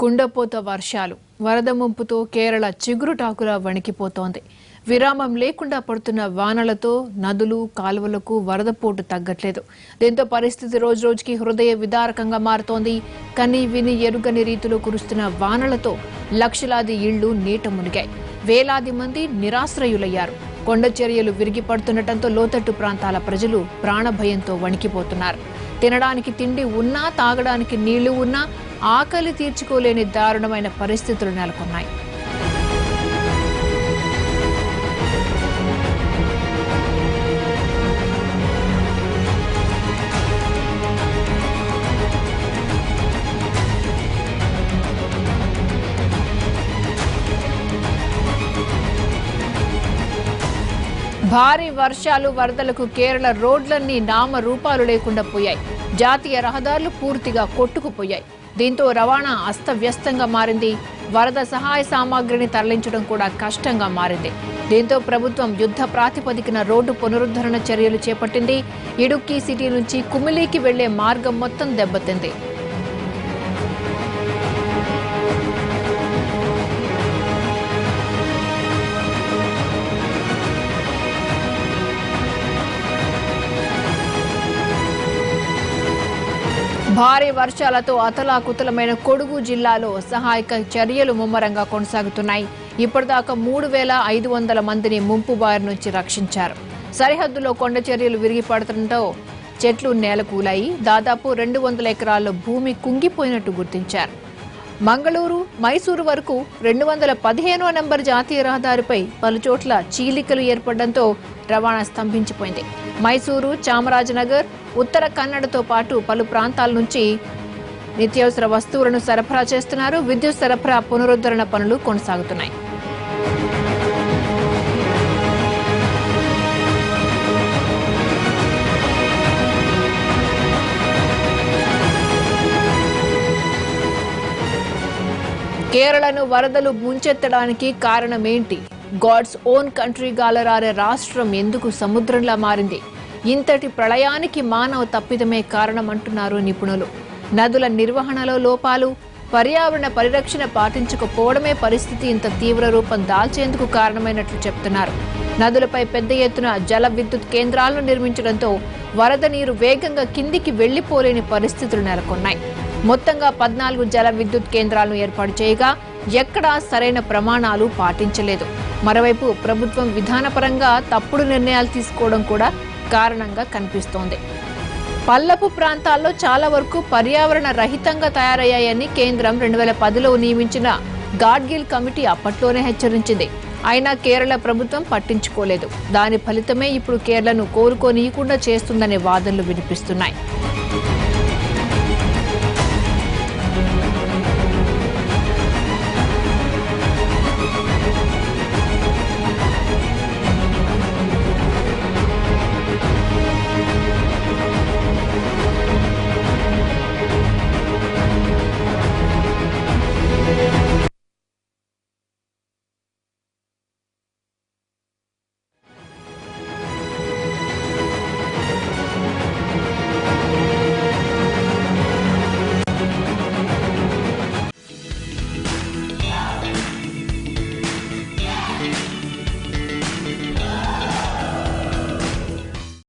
కుండపోత వర్షాలు వరద ముంపుతో కేరళ చిగురుటాకులా వణికిపోతోంది. విరామం లేకుండా పడుతున్న వానలతో నదులు కాలువలకు వరద పోటు తగ్గట్లేదు. దీంతో పరిస్థితి రోజురోజుకి హృదయ విదారకంగా మారుతోంది. కని విని ఎరుగని రీతిలో కురుస్తున్న వానలతో లక్షలాది ఇళ్లు నీట మునిగాయి. వేలాది మంది నిరాశ్రయులయ్యారు. కొండ చర్యలు విరిగి పడుతుండటంతో లోతట్టు ప్రాంతాల ప్రజలు ప్రాణభయంతో వణికిపోతున్నారు. తినడానికి తిండి ఉన్నా, తాగడానికి నీళ్లు ఉన్నా ఆకలి తీర్చుకోలేని దారుణమైన పరిస్థితులు నెలకొన్నాయి. భారీ వర్షాలు వరదలకు కేరళ రోడ్లన్నీ నామరూపాలు లేకుండా పోయాయి. జాతీయ రహదారులు పూర్తిగా కొట్టుకుపోయాయి. దీంతో రవాణా అస్తవ్యస్తంగా మారింది. వరద సహాయ సామాగ్రిని తరలించడం కూడా కష్టంగా మారింది. దీంతో ప్రభుత్వం యుద్ధ ప్రాతిపదికన రోడ్డు పునరుద్ధరణ చర్యలు చేపట్టింది. ఇడుక్కి సిటీ నుంచి కుమిలీకి వెళ్లే మార్గం మొత్తం దెబ్బతింది. భారీ వర్షాలతో అతలాకుతలమైన కొడుగు జిల్లాలో సహాయక చర్యలు ముమ్మరంగా కొనసాగుతున్నాయి. ఇప్పటిదాకా 3,500 మందిని ముంపు బారి నుంచి రక్షించారు. సరిహద్దులో కొండ చర్యలు విరిగి పడటంతో చెట్లు నేలకూలాయి. దాదాపు 200 ఎకరాల్లో భూమి కుంగిపోయినట్టు గుర్తించారు. మంగళూరు, మైసూరు వరకు 215వ నంబర్ జాతీయ రహదారిపై పలుచోట్ల చీలికలు ఏర్పడడంతో రవాణా స్తంభించిపోయింది. మైసూరు, చామరాజనగర్, ఉత్తర కన్నడతో పాటు పలు ప్రాంతాల నుంచి నిత్యావసర వస్తువులను సరఫరా చేస్తున్నారు. విద్యుత్ సరఫరా పునరుద్ధరణ పనులు కొనసాగుతున్నాయి. కేరళను వరదలు ముంచెత్తడానికి కారణమేంటి? గాడ్స్ ఓన్ కంట్రీగా అలరారే రాష్ట్రం ఎందుకు సముద్రంలా మారింది? ఇంతటి ప్రళయానికి మానవ తప్పిదమే కారణమంటున్నారు నిపుణులు. నదుల నిర్వహణలో లోపాలు, పర్యావరణ పరిరక్షణ పాటించకపోవడమే పరిస్థితి ఇంత తీవ్ర రూపం దాల్చేందుకు కారణమైనట్లు చెప్తున్నారు. నదులపై పెద్ద ఎత్తున జల విద్యుత్ కేంద్రాలను నిర్మించడంతో వరద నీరు వేగంగా కిందికి వెళ్లిపోలేని పరిస్థితులు నెలకొన్నాయి. మొత్తంగా 14 జల విద్యుత్ కేంద్రాలను ఏర్పాటు చేయగా ఎక్కడా సరైన ప్రమాణాలు పాటించలేదు. మరోవైపు ప్రభుత్వం విధానపరంగా తప్పుడు నిర్ణయాలు తీసుకోవడం కూడా కారణంగా కనిపిస్తోంది. పల్లపు ప్రాంతాల్లో చాలా వరకు పర్యావరణ రహితంగా తయారయ్యాయని కేంద్రం 2010లో నియమించిన గాడ్గిల్ కమిటీ అప్పట్లోనే హెచ్చరించింది. అయినా కేరళ ప్రభుత్వం పట్టించుకోలేదు. దాని ఫలితమే ఇప్పుడు కేరళను కోలుకోనీయకుండా చేస్తుందనే వాదనలు వినిపిస్తున్నాయి.